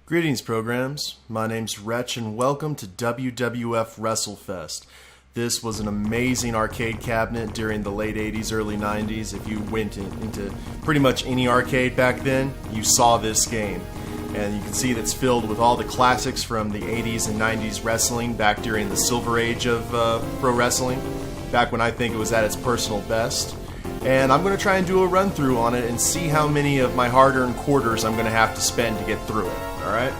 Greetings, programs. My name's Wretch, and welcome to WWF WrestleFest. This was an amazing arcade cabinet during the late 80s, early 90s. If you went into pretty much any arcade back then, you saw this game. And you can see that it's filled with all the classics from the 80s and 90s wrestling back during the silver age of pro wrestling, back when I think it was at its personal best. And I'm going to try and do a run through on it and see how many of my hard-earned quarters I'm going to have to spend to get through it. Alright?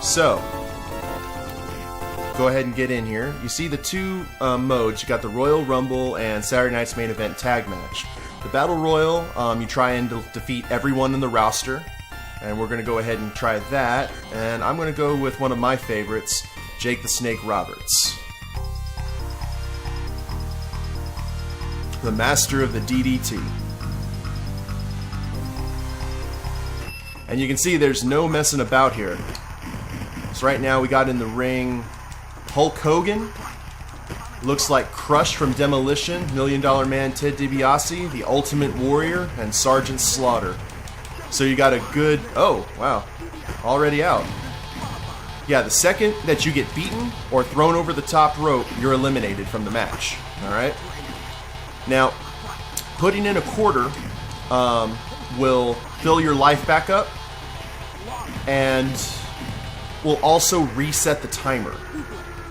So, go ahead and get in here. You see the two modes. You got the Royal Rumble and Saturday Night's Main Event Tag Match. The Battle Royal, you try and defeat everyone in the roster. And we're going to go ahead and try that. And I'm going to go with one of my favorites, Jake the Snake Roberts. The master of the DDT. And you can see there's no messing about here. So right now we got in the ring Hulk Hogan. Looks like Crush from Demolition, Million Dollar Man Ted DiBiase, The Ultimate Warrior, and Sergeant Slaughter. So you got a good... Oh, wow. Already out. Yeah, the second that you get beaten or thrown over the top rope, you're eliminated from the match. Alright? Now, putting in a quarter will fill your life back up and will also reset the timer.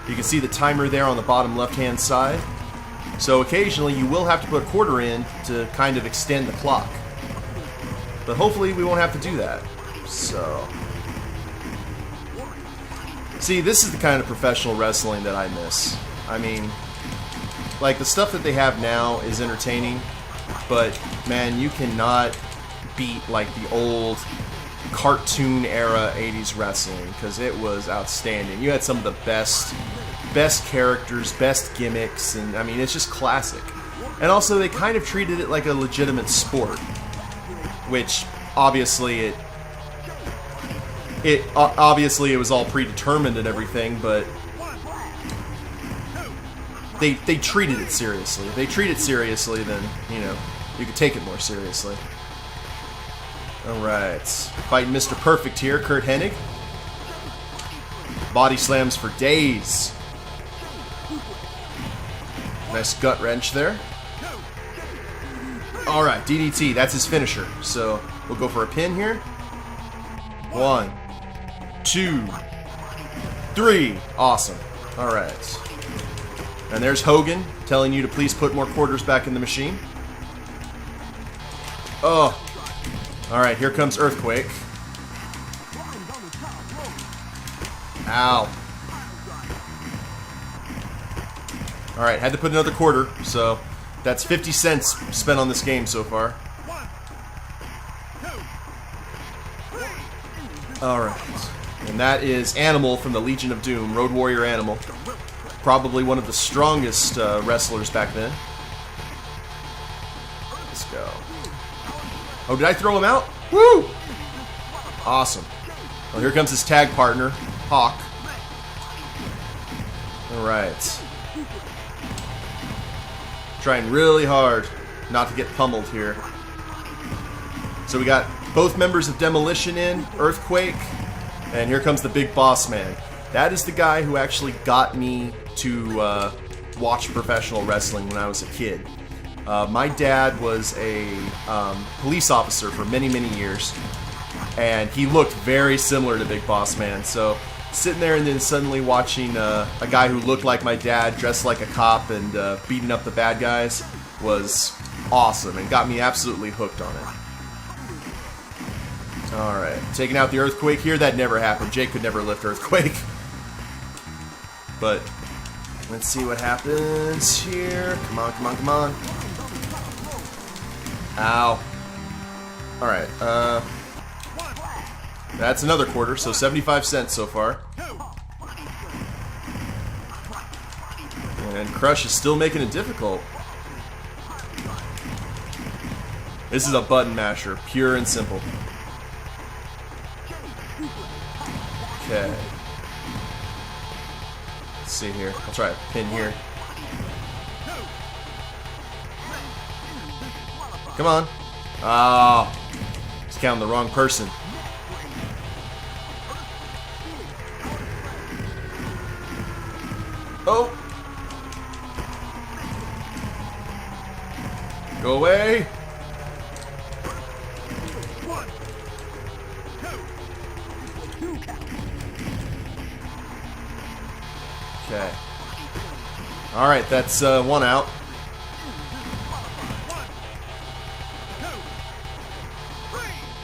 You can see the timer there on the bottom left-hand side. So occasionally you will have to put a quarter in to kind of extend the clock. But hopefully we won't have to do that. So, see, this is the kind of professional wrestling that I miss. I mean, like, the stuff that they have now is entertaining, but man, you cannot beat like the old cartoon era 80s wrestling, because it was outstanding. You had some of the best characters, best gimmicks, and I mean, it's just classic. And also they kind of treated it like a legitimate sport, which obviously obviously it was all predetermined and everything, but they treated it seriously. If they treat it seriously, then, you know, you could take it more seriously. Alright, fighting Mr. Perfect here, Kurt Hennig. Body slams for days. Nice gut wrench there. Alright, DDT, that's his finisher. So, we'll go for a pin here. 1, 2, 3. Awesome. Alright. And there's Hogan telling you to please put more quarters back in the machine. Oh. Alright, here comes Earthquake. Ow. Alright, had to put another quarter, so that's 50 cents spent on this game so far. Alright. And that is Animal from the Legion of Doom, Road Warrior Animal. Probably one of the strongest wrestlers back then. Let's go. Oh, did I throw him out? Woo! Awesome. Well, here comes his tag partner, Hawk. Alright. Trying really hard not to get pummeled here. So we got both members of Demolition in, Earthquake, and here comes the Big Boss Man. That is the guy who actually got me to watch professional wrestling when I was a kid. My dad was a police officer for many, many years, and he looked very similar to Big Boss Man. So sitting there and then suddenly watching a guy who looked like my dad, dressed like a cop, and beating up the bad guys was awesome and got me absolutely hooked on it. Alright, taking out the Earthquake here. That never happened. Jake could never lift Earthquake. But let's see what happens here. Come on, come on, come on. Ow. Alright, that's another quarter, so 75 cents so far. And Crush is still making it difficult. This is a button masher, pure and simple. Okay. Let's see here. I'll try a pin here. Come on. Ah, just counting the wrong person. Oh! Go away! Okay. Alright, that's one out.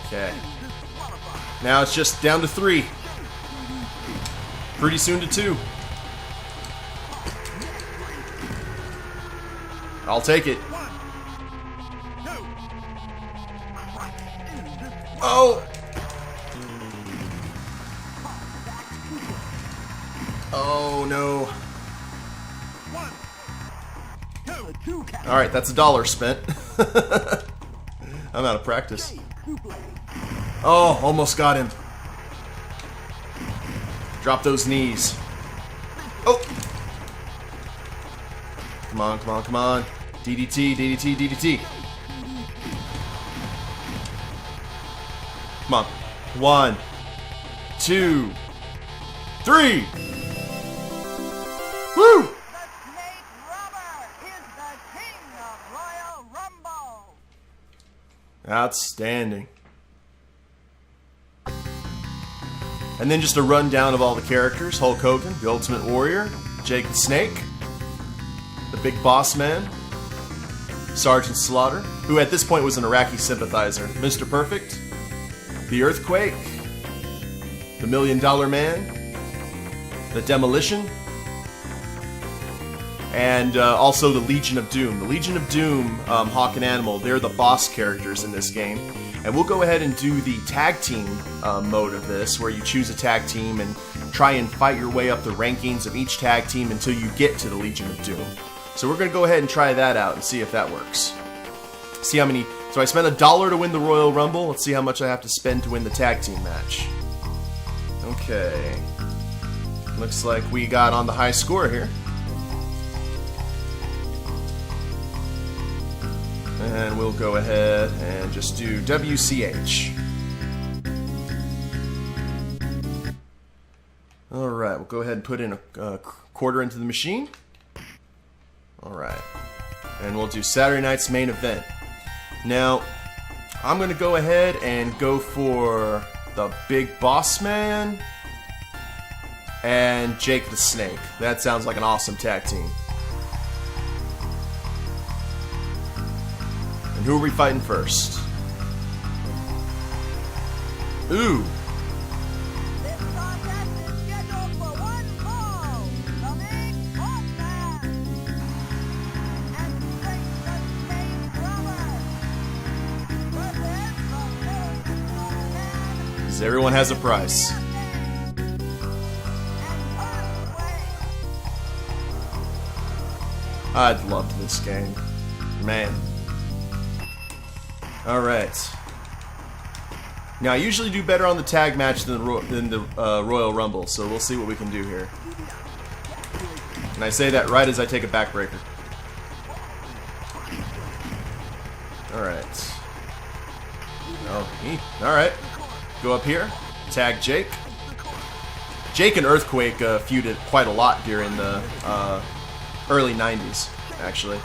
Okay. Now it's just down to 3. Pretty soon to 2. I'll take it. Oh! Oh no. Alright, that's $1 spent. I'm out of practice. Oh, almost got him. Drop those knees. Oh! Come on, come on, come on. DDT, DDT, DDT. Come on. 1, 2, 3. Woo! Outstanding. And then just a rundown of all the characters. Hulk Hogan, the Ultimate Warrior, Jake the Snake, the Big Boss Man, Sergeant Slaughter, who at this point was an Iraqi sympathizer, Mr. Perfect, the Earthquake, the $1 Million Man, the Demolition, and also the Legion of Doom. The Legion of Doom, Hawk and Animal, they're the boss characters in this game. And we'll go ahead and do the tag team mode of this, where you choose a tag team and try and fight your way up the rankings of each tag team until you get to the Legion of Doom. So we're going to go ahead and try that out and see if that works. See how many... So I spent $1 to win the Royal Rumble. Let's see how much I have to spend to win the tag team match. Okay. Looks like we got on the high score here. And we'll go ahead and just do WCH. Alright, we'll go ahead and put in a quarter into the machine. Alright. And we'll do Saturday night's main event. Now, I'm going to go ahead and go for the Big Boss Man and Jake the Snake. That sounds like an awesome tag team. And who are we fighting first? Ooh. This contest is scheduled for one fall. The Big Boss Man and Jake the Snake Roberts versus the Big Boss Man. Because everyone has a price. I'd loved this game. Man. Alright. Now, I usually do better on the tag match than the Royal Rumble, so we'll see what we can do here. And I say that right as I take a backbreaker. Alright. Oh, alright. Go up here. Tag Jake. Jake and Earthquake feuded quite a lot during the early 90s, actually.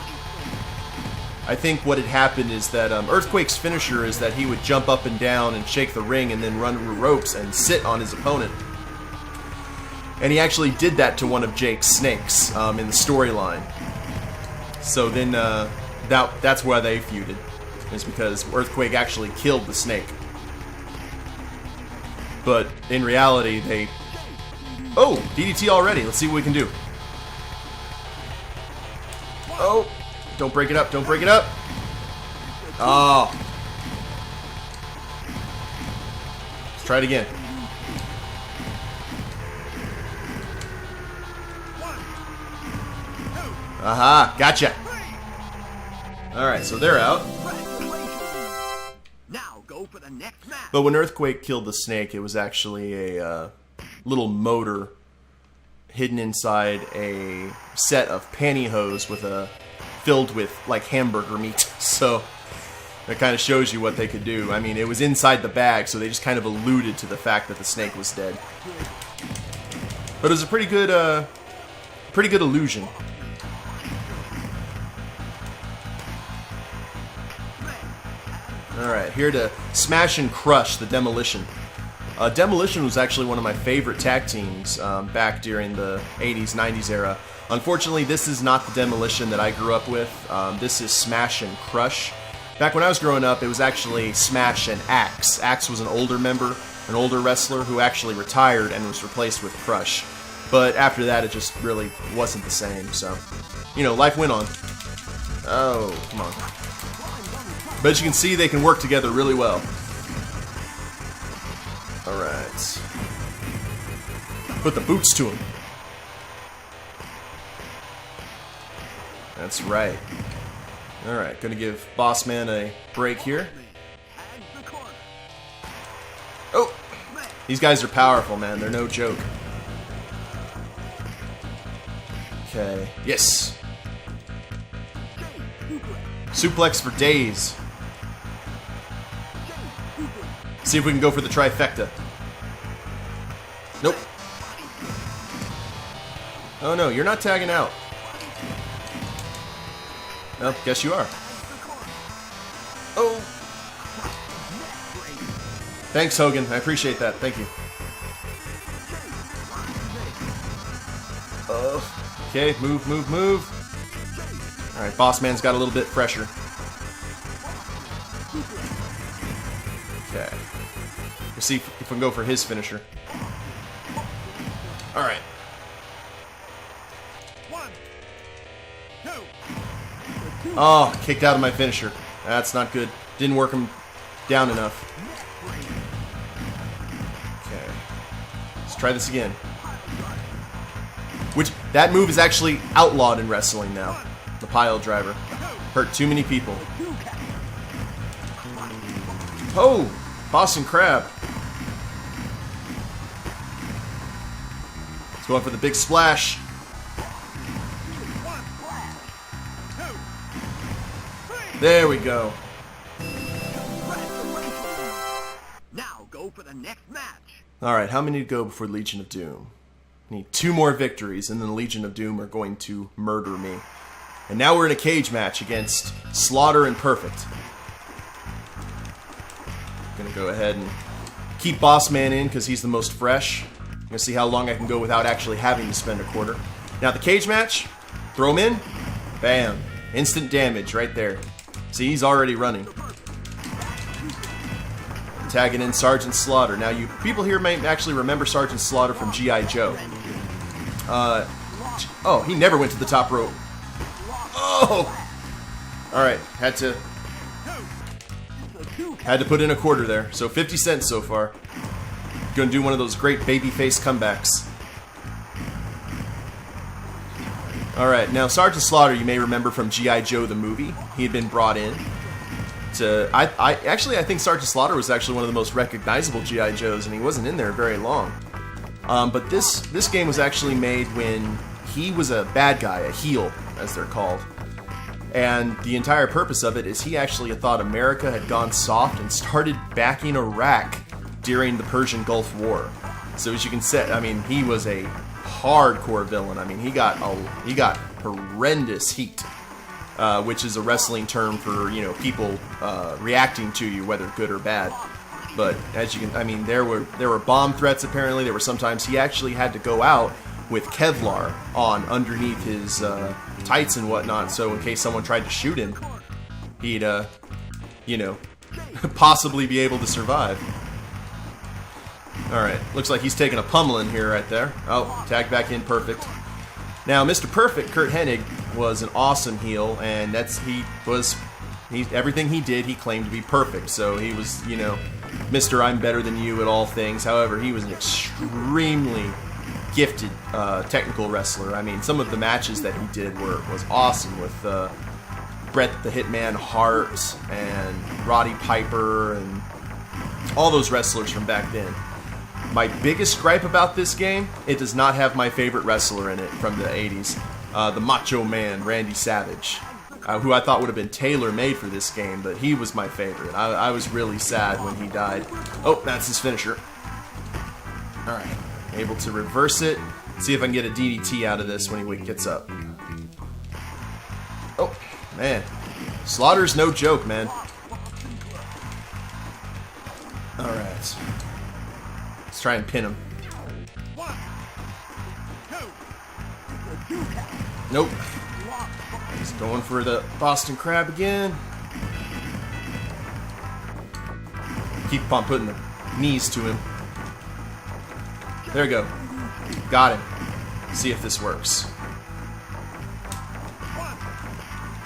I think what had happened is that Earthquake's finisher is that he would jump up and down and shake the ring and then run through ropes and sit on his opponent. And he actually did that to one of Jake's snakes in the storyline. So then that's why they feuded. Is because Earthquake actually killed the snake. But in reality, they... Oh! DDT already. Let's see what we can do. Oh! Don't break it up. Don't break it up. Oh. Let's try it again. Aha. Gotcha. Alright, so they're out. Now go for the next match. But when Earthquake killed the snake, it was actually a little motor hidden inside a set of pantyhose with filled with like hamburger meat. So that kind of shows you what they could do. I mean, it was inside the bag, so they just kind of alluded to the fact that the snake was dead. But it was a pretty good pretty good illusion. Alright, here to smash and crush the Demolition. Demolition was actually one of my favorite tag teams back during the 80s, 90s era. Unfortunately, this is not the Demolition that I grew up with. This is Smash and Crush. Back when I was growing up, it was actually Smash and Axe. Axe was an older member, an older wrestler who actually retired and was replaced with Crush. But after that, it just really wasn't the same, so, you know, life went on. Oh, come on. But as you can see, they can work together really well. Alright. Put the boots to him. That's right. Alright, gonna give Boss Man a break here. Oh! These guys are powerful, man. They're no joke. Okay. Yes! Suplex for days. See if we can go for the trifecta. Nope. Oh no, you're not tagging out. Well, guess you are. Oh. Thanks, Hogan. I appreciate that. Thank you. Okay, move, move, move. Alright, Boss Man's got a little bit fresher. Okay. Let's see if we can go for his finisher. Alright. 1, 2. Oh, kicked out of my finisher. That's not good. Didn't work him down enough. Okay. Let's try this again. Which, that move is actually outlawed in wrestling now. The pile driver. Hurt too many people. Oh! Boston Crab. Let's go for the big splash. There we go. Now go for the next match. Alright, how many to go before Legion of Doom? Need 2 more victories, and then the Legion of Doom are going to murder me. And now we're in a cage match against Slaughter and Perfect. Gonna go ahead and keep Boss Man in because he's the most fresh. Gonna see how long I can go without actually having to spend a quarter. Now the cage match, throw him in, bam, instant damage right there. See, he's already running. Tagging in Sergeant Slaughter. Now you people here may actually remember Sergeant Slaughter from G.I. Joe. Oh, he never went to the top rope. Oh! Alright, had to put in a quarter there. So 50 cents so far. Gonna do one of those great babyface comebacks. Alright, now Sergeant Slaughter you may remember from G.I. Joe the movie. He had been brought in to... I think Sergeant Slaughter was actually one of the most recognizable G.I. Joes, and he wasn't in there very long. But this game was actually made when he was a bad guy, a heel, as they're called. And the entire purpose of it is he actually thought America had gone soft and started backing Iraq during the Persian Gulf War. So as you can see, I mean, he was a hardcore villain. I mean, he got horrendous heat, which is a wrestling term for, you know, people reacting to you, whether good or bad. But as you can, I mean, there were bomb threats. Apparently, there were sometimes he actually had to go out with Kevlar on underneath his tights and whatnot, so in case someone tried to shoot him, he'd, you know, possibly be able to survive. Alright, looks like he's taking a pummeling here right there. Oh, tag back in, Perfect. Now, Mr. Perfect, Kurt Hennig, was an awesome heel, and everything he did, he claimed to be perfect, so he was, you know, Mr. I'm better than you at all things. However, he was an extremely gifted technical wrestler. I mean, some of the matches that he did was awesome with Bret the Hitman Hart and Roddy Piper and all those wrestlers from back then. My biggest gripe about this game, it does not have my favorite wrestler in it from the 80s, the Macho Man, Randy Savage, who I thought would have been tailor-made for this game, but he was my favorite. I was really sad when he died. Oh, that's his finisher. Alright. Able to reverse it. See if I can get a DDT out of this when he gets up. Oh, man. Slaughter's no joke, man. Alright. Let's try and pin him. Nope. He's going for the Boston Crab again. Keep on putting the knees to him. There we go. Got him. See if this works.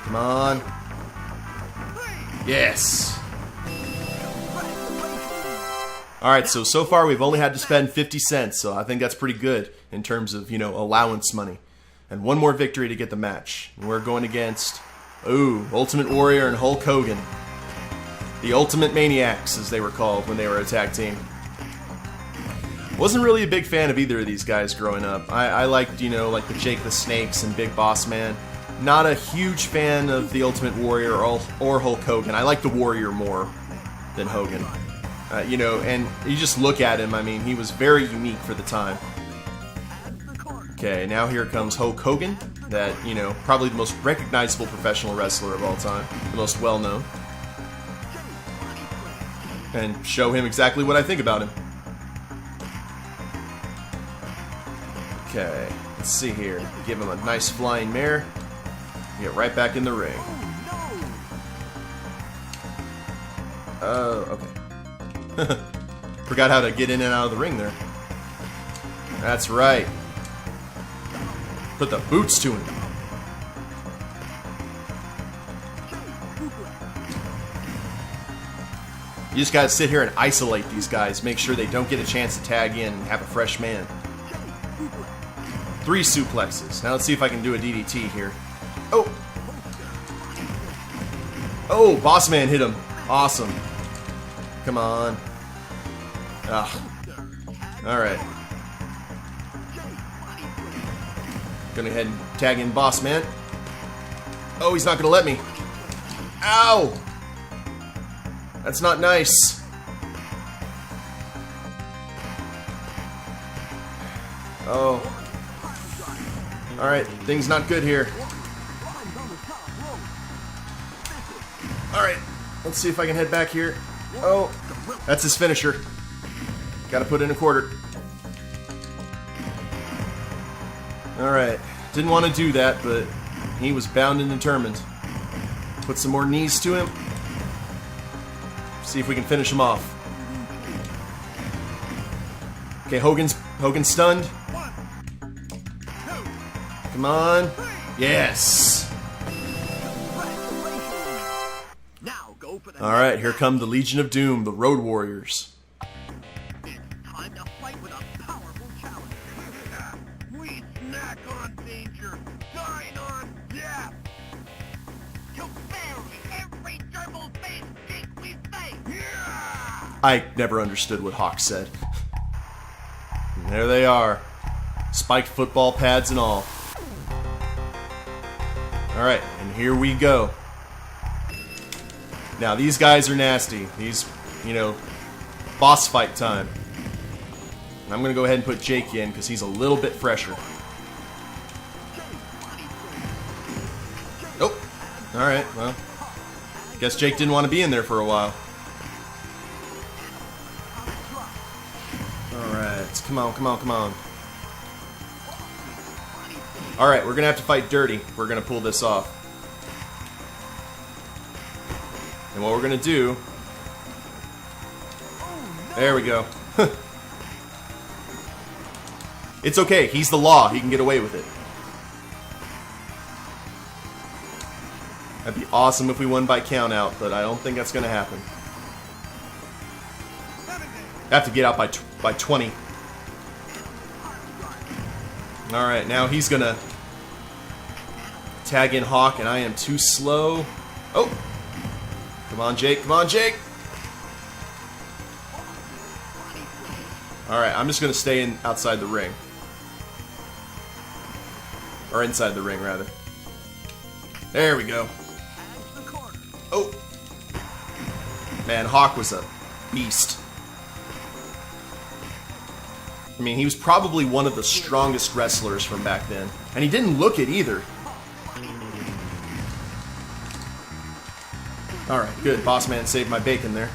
Come on. Yes. Alright, so far we've only had to spend 50 cents, so I think that's pretty good in terms of, allowance money. And one more victory to get the match. And we're going against, Ultimate Warrior and Hulk Hogan. The Ultimate Maniacs, as they were called when they were a tag team. Wasn't really a big fan of either of these guys growing up. I liked, like the Jake the Snakes and Big Boss Man. Not a huge fan of the Ultimate Warrior or Hulk Hogan. I like the Warrior more than Hogan. And you just look at him, I mean, he was very unique for the time. Okay, now here comes Hulk Hogan, that, probably the most recognizable professional wrestler of all time, the most well-known. And show him exactly what I think about him. Okay, let's see here. Give him a nice flying mare. Get right back in the ring. Okay. Forgot how to get in and out of the ring there. That's right. Put the boots to him. You just gotta sit here and isolate these guys. Make sure they don't get a chance to tag in and have a fresh man. 3 suplexes. Now let's see if I can do a DDT here. Oh! Oh, Boss Man hit him. Awesome. Come on. Ugh. Alright. Gonna head and tag in Boss Man. Oh, he's not gonna let me. Ow! That's not nice. Oh. Alright, things not good here. Alright, let's see if I can head back here. Oh, that's his finisher. Gotta put in a quarter. Alright, didn't want to do that, but he was bound and determined. Put some more knees to him. See if we can finish him off. Okay, Hogan's stunned. Come on. Yes. Alright, here come the Legion of Doom, the Road Warriors. Time to fight with a powerful challenger. We snack on danger, dine on death. You'll bury every gerbil-faced geek we face. Yeah! I never understood what Hawk said. And there they are. Spiked football pads and all. Alright, and here we go. Now, these guys are nasty. These, boss fight time. And I'm going to go ahead and put Jake in because he's a little bit fresher. Nope. Alright, well. Guess Jake didn't want to be in there for a while. Alright, come on, come on, come on. Alright, we're going to have to fight dirty if we're going to pull this off. And what we're going to do... There we go. It's okay, he's the law. He can get away with it. That'd be awesome if we won by count out, but I don't think that's going to happen. I have to get out by 20. Alright, now he's going to tag in Hawk, and I am too slow. Oh! Come on, Jake. Come on, Jake! Alright, I'm just going to stay outside the ring. Or inside the ring, rather. There we go. Oh! Man, Hawk was a beast. I mean, he was probably one of the strongest wrestlers from back then. And he didn't look it either. Alright, good. Boss Man saved my bacon there.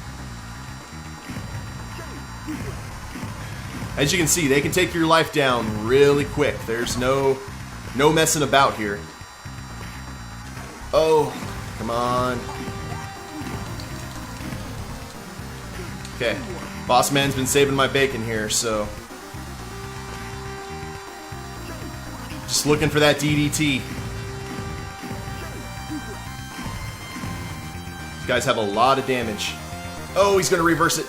As you can see, they can take your life down really quick. There's no messing about here. Oh, come on. Okay, Boss Man's been saving my bacon here, so... just looking for that DDT. These guys have a lot of damage. Oh, he's gonna reverse it.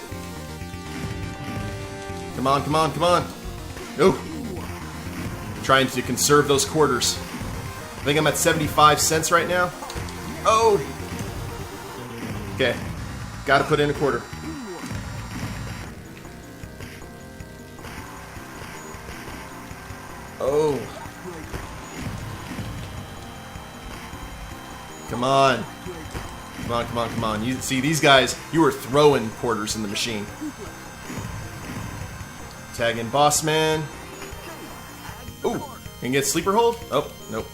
Come on, come on, come on. Oh. Trying to conserve those quarters. I think I'm at 75 cents right now. Oh. Okay. Gotta put in a quarter. Oh. Come on. Come on, come on, come on. You see, these guys, you were throwing quarters in the machine. Tag in Boss Man. Ooh, can get sleeper hold? Oh, nope.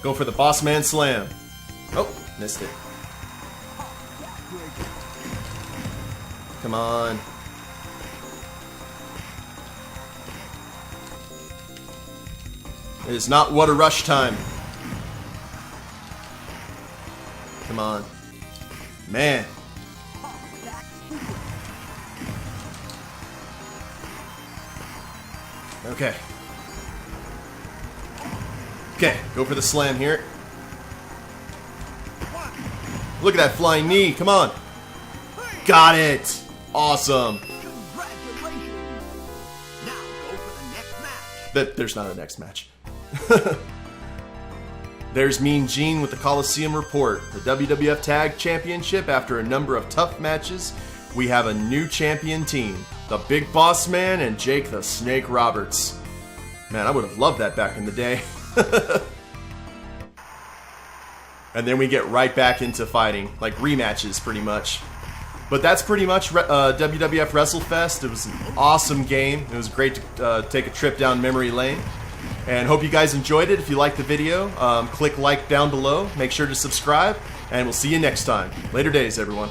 Go for the Boss Man slam. Oh, missed it. Come on. It is not What a Rush time. Come on. Man. Okay. Okay, go for the slam here. Look at that flying knee. Come on. Got it. Awesome. Congratulations. Now go for the next match. There's not a next match. There's Mean Gene with the Coliseum Report. The WWF Tag Championship. After a number of tough matches, we have a new champion team. The Big Boss Man and Jake the Snake Roberts. Man, I would have loved that back in the day. And then we get right back into fighting. Like rematches, pretty much. But that's pretty much WWF WrestleFest. It was an awesome game. It was great to take a trip down memory lane. And hope you guys enjoyed it. If you liked the video, click like down below. Make sure to subscribe. And we'll see you next time. Later days, everyone.